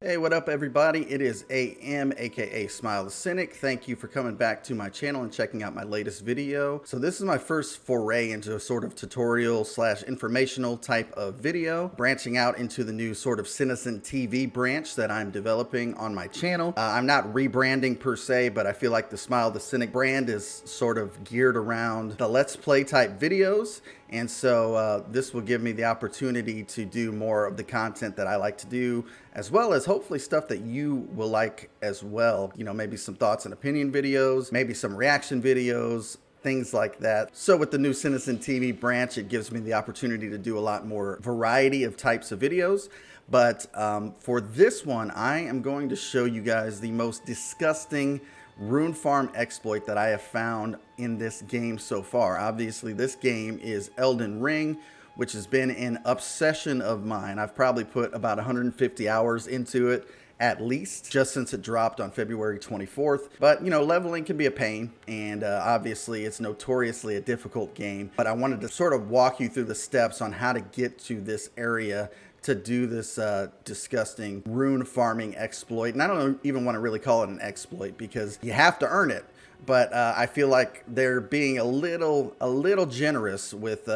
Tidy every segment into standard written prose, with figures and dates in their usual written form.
Hey, what up, everybody? It is AM, aka Smile the Cynic. Thank you for coming back to my channel and checking out my latest video. So this is my first foray into a sort of tutorial slash informational type of video, branching out into the new sort of Citizen TV branch that I'm developing on my channel. I'm not rebranding per se, but I feel like the Smile the Cynic brand is sort of geared around the Let's Play type videos. And so this will give me the opportunity to do more of the content that I like to do, as well as hopefully stuff that you will like as well. You know, maybe some thoughts and opinion videos, maybe some reaction videos, things like that. So with the new Citizen TV branch, it gives me the opportunity to do a lot more variety of types of videos. But for this one, I am going to show you guys the most disgusting Rune farm exploit that I have found in this game so far. Obviously, this game is Elden Ring, which has been an obsession of mine. I've probably put about 150 hours into it at least, just since it dropped on February 24th. But, you know, leveling can be a pain, and obviously it's notoriously a difficult game. But I wanted to sort of walk you through the steps on how to get to this area to do this disgusting rune farming exploit. And I don't even want to really call it an exploit because you have to earn it. But I feel like they're being a little generous with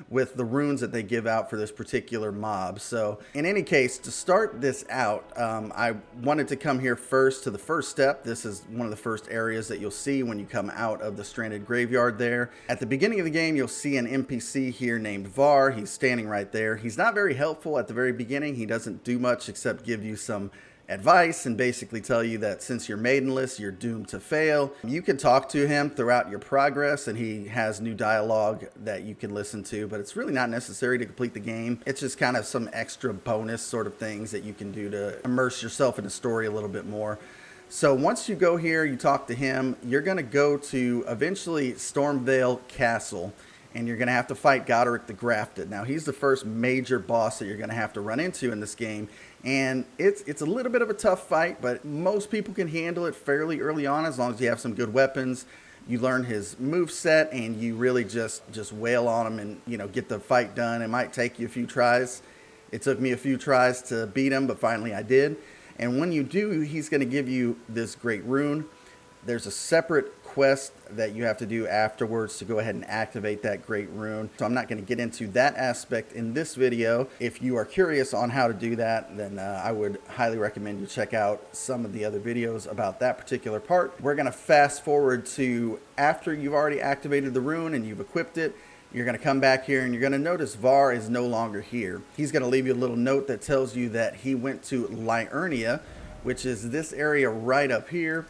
with the runes that they give out for this particular mob. So in any case, to start this out, I wanted to come here first to the first step. This is one of the first areas that you'll see when you come out of the stranded graveyard there. At the beginning of the game, you'll see an NPC here named Var. He's standing right there. He's not very helpful at the very beginning. He doesn't do much except give you some advice and basically tell you that since you're maidenless, you're doomed to fail. You can talk to him throughout your progress, and he has new dialogue that you can listen to, but it's really not necessary to complete the game. It's just kind of some extra bonus sort of things that you can do to immerse yourself in the story a little bit more. So once you go here, you talk to him, you're going to go to eventually Stormvale Castle, and you're going to have to fight Goderic the Grafted. Now, he's the first major boss that you're going to have to run into in this game, and it's a little bit of a tough fight, but most people can handle it fairly early on as long as you have some good weapons. You learn his move set, and you really just wail on him and, you know, get the fight done. It might take you a few tries. It took me a few tries to beat him, but finally I did. And when you do, he's going to give you this great rune. There's a separate quest that you have to do afterwards to go ahead and activate that great rune. So I'm not going to get into that aspect in this video. If you are curious on how to do that, then I would highly recommend you check out some of the other videos about that particular part. We're going to fast forward to after you've already activated the rune and you've equipped it. You're going to come back here and you're going to notice Var is no longer here. He's going to leave you a little note that tells you that he went to Liurnia, which is this area right up here.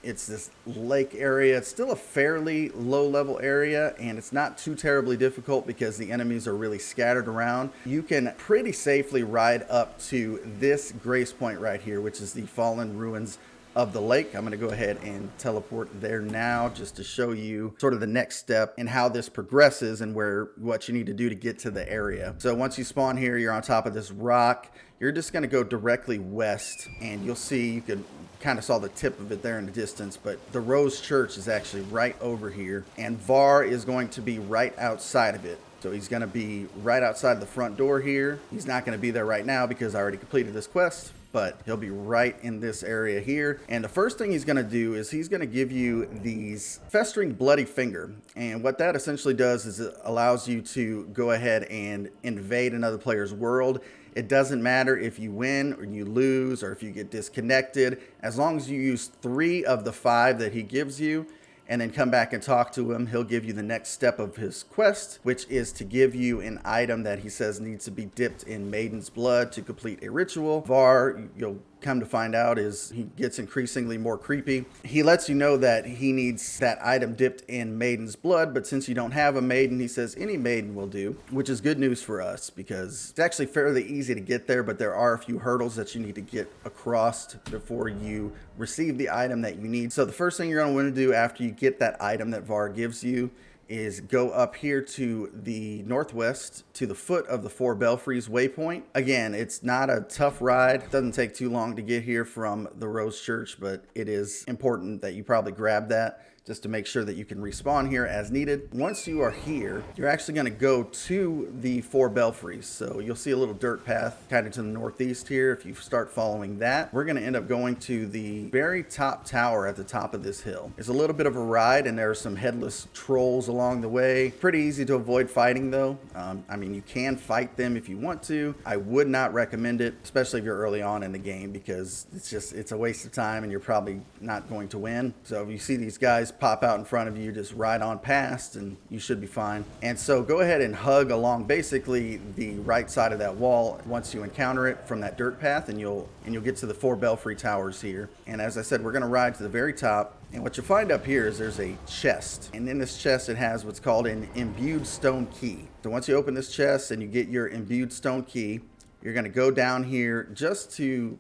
It's this lake area. It's still a fairly low level area, and it's not too terribly difficult because the enemies are really scattered around. You can pretty safely ride up to this grace point right here, which is the fallen ruins of the lake. I'm going to go ahead and teleport there now just to show you sort of the next step and how this progresses and what you need to do to get to the area. So once you spawn here, you're on top of this rock. You're just going to go directly west, and you'll see, you can kind of saw the tip of it there in the distance, but the Rose Church is actually right over here, and Var is going to be right outside of it. So he's going to be right outside the front door here. He's not going to be there right now because I already completed this quest, but he'll be right in this area here. And the first thing he's going to do is he's going to give you these Festering Bloody Finger. And what that essentially does is it allows you to go ahead and invade another player's world. It doesn't matter if you win or you lose or if you get disconnected. As long as you use 3 of the 5 that he gives you and then come back and talk to him, he'll give you the next step of his quest, which is to give you an item that he says needs to be dipped in Maiden's blood to complete a ritual. Var, you'll come to find out, is he gets increasingly more creepy. He lets you know that he needs that item dipped in Maiden's blood, but since you don't have a maiden, he says any maiden will do, which is good news for us because it's actually fairly easy to get there, but there are a few hurdles that you need to get across before you receive the item that you need. So the first thing you're going to want to do after you get that item that Var gives you is go up here to the northwest to the foot of the 4 Belfries waypoint. Again, it's not a tough ride. It doesn't take too long to get here from the Rose Church, but it is important that you probably grab that just to make sure that you can respawn here as needed. Once you are here, you're actually going to go to the 4 belfries. So you'll see a little dirt path kind of to the northeast here. If you start following that, we're going to end up going to the very top tower at the top of this hill. It's a little bit of a ride, and there are some headless trolls along the way. Pretty easy to avoid fighting though. I mean, you can fight them if you want to. I would not recommend it, especially if you're early on in the game, because it's a waste of time and you're probably not going to win. So if you see these guys pop out in front of you, just ride on past and you should be fine. And so go ahead and hug along basically the right side of that wall once you encounter it from that dirt path, and you'll get to the 4 belfry towers here. And as I said, we're going to ride to the very top. And what you'll find up here is there's a chest. And in this chest, it has what's called an imbued stone key. So once you open this chest and you get your imbued stone key, you're going to go down here just to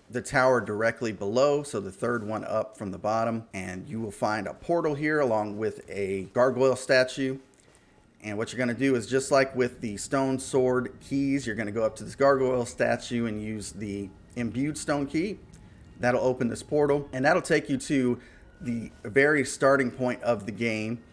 the tower directly below, so the 3rd one up from the bottom, and you will find a portal here along with a gargoyle statue. And what you're going to do is, just like with the stone sword keys, you're going to go up to this gargoyle statue and use the imbued stone key. That'll open this portal, and that'll take you to the very starting point of the game,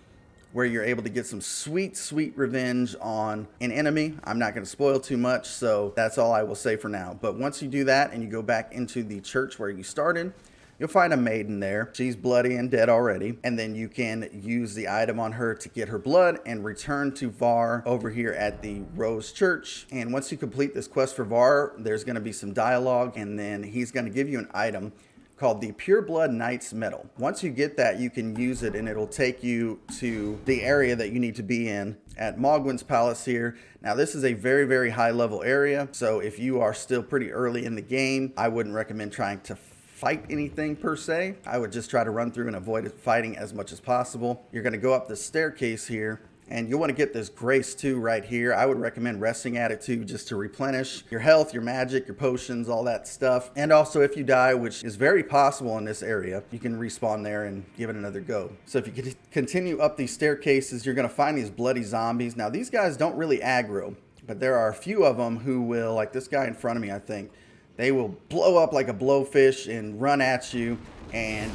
where you're able to get some sweet revenge on an enemy. I'm not going to spoil too much, so that's all I will say for now. But once you do that and you go back into the church where you started, you'll find a maiden there. She's bloody and dead already. And then you can use the item on her to get her blood and return to Var over here at the Rose Church. And once you complete this quest for Var, there's going to be some dialogue, and then he's going to give you an item called the Pure Blood Knight's Medal. Once you get that, you can use it and it'll take you to the area that you need to be in at Mogwin's Palace here. Now this is a very high level area, so if you are still pretty early in the game, I wouldn't recommend trying to fight anything per se. I would just try to run through and avoid fighting as much as possible. You're going to go up the staircase here, and you'll want to get this grace too right here. I would recommend resting at it too, just to replenish your health, your magic, your potions, all that stuff. And also, if you die, which is very possible in this area, you can respawn there and give it another go. So if you continue up these staircases, you're going to find these bloody zombies. Now these guys don't really aggro, but there are a few of them who will, like this guy in front of me, I think, they will blow up like a blowfish and run at you, and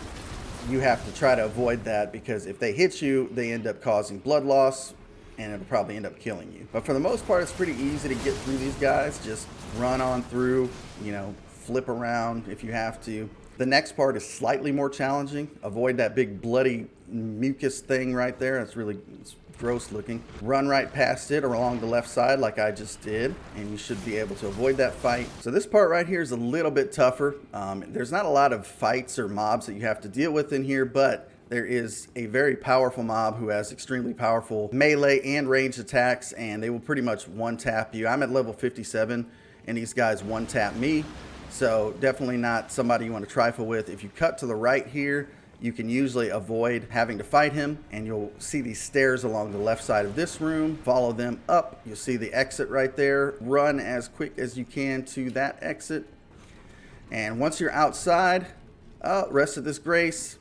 you have to try to avoid that, because if they hit you, they end up causing blood loss and it'll probably end up killing you. But for the most part, it's pretty easy to get through these guys. Just run on through, flip around if you have to. The next part is slightly more challenging. Avoid that big bloody mucus thing right there. It's gross looking. Run right past it or along the left side like I just did, and you should be able to avoid that fight. So this part right here is a little bit tougher. There's not a lot of fights or mobs that you have to deal with in here, but there is a very powerful mob who has extremely powerful melee and ranged attacks, and they will pretty much one-tap you. I'm at level 57 and these guys one-tap me, so definitely not somebody you want to trifle with. If you cut to the right here, you can usually avoid having to fight him, and you'll see these stairs along the left side of this room. Follow them up. You'll see the exit right there. Run as quick as you can to that exit. And once you're outside, rest of this grace,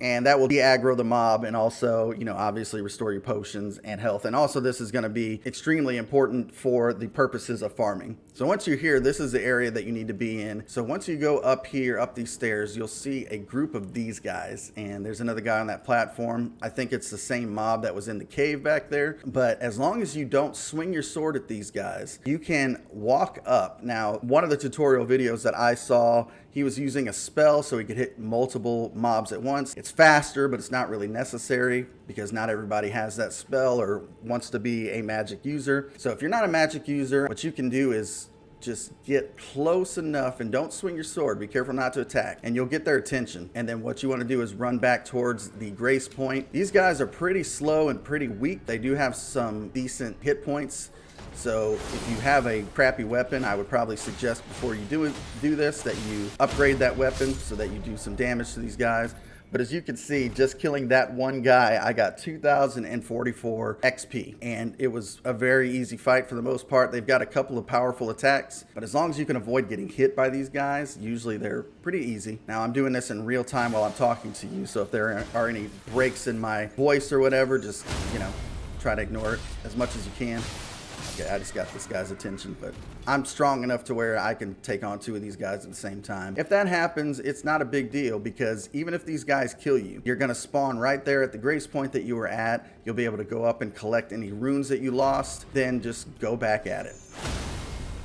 and that will de-aggro the mob, and also, obviously restore your potions and health. And also, this is going to be extremely important for the purposes of farming. So once you're here, this is the area that you need to be in. So once you go up here, up these stairs, you'll see a group of these guys, and there's another guy on that platform. I think it's the same mob that was in the cave back there. But as long as you don't swing your sword at these guys, you can walk up. Now, one of the tutorial videos that I saw, he was using a spell so he could hit multiple mobs at once. It's faster, but it's not really necessary, because not everybody has that spell or wants to be a magic user. So if you're not a magic user, what you can do is just get close enough and don't swing your sword. Be careful not to attack, and you'll get their attention. And then what you want to do is run back towards the grace point. These guys are pretty slow and pretty weak. They do have some decent hit points. So if you have a crappy weapon, I would probably suggest before you do this that you upgrade that weapon so that you do some damage to these guys. But as you can see, just killing that one guy, I got 2,044 XP. And it was a very easy fight for the most part. They've got a couple of powerful attacks, but as long as you can avoid getting hit by these guys, usually they're pretty easy. Now, I'm doing this in real time while I'm talking to you, so if there are any breaks in my voice or whatever, just, try to ignore it as much as you can. Okay, I just got this guy's attention, but I'm strong enough to where I can take on 2 of these guys at the same time. If that happens, it's not a big deal, because even if these guys kill you, you're gonna spawn right there at the grace point that you were at. You'll be able to go up and collect any runes that you lost, then just go back at it.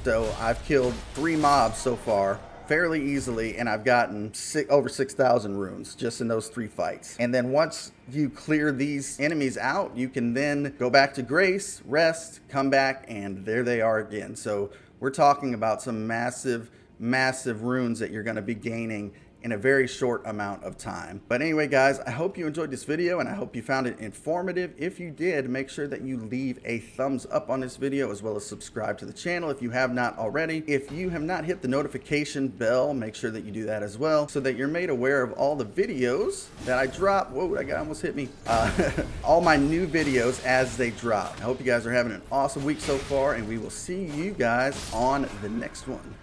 So I've killed 3 mobs so far fairly easily, and I've gotten over 6,000 runes just in those 3 fights. And then once you clear these enemies out, you can then go back to grace, rest, come back, and there they are again. So we're talking about some massive runes that you're going to be gaining in a very short amount of time. But anyway, guys, I hope you enjoyed this video, and I hope you found it informative. If you did, make sure that you leave a thumbs up on this video, as well as subscribe to the channel if you have not already. If you have not hit the notification bell, make sure that you do that as well, so that you're made aware of all the videos that I drop. Whoa, that guy almost hit me. All my new videos as they drop. I hope you guys are having an awesome week so far, and we will see you guys on the next one.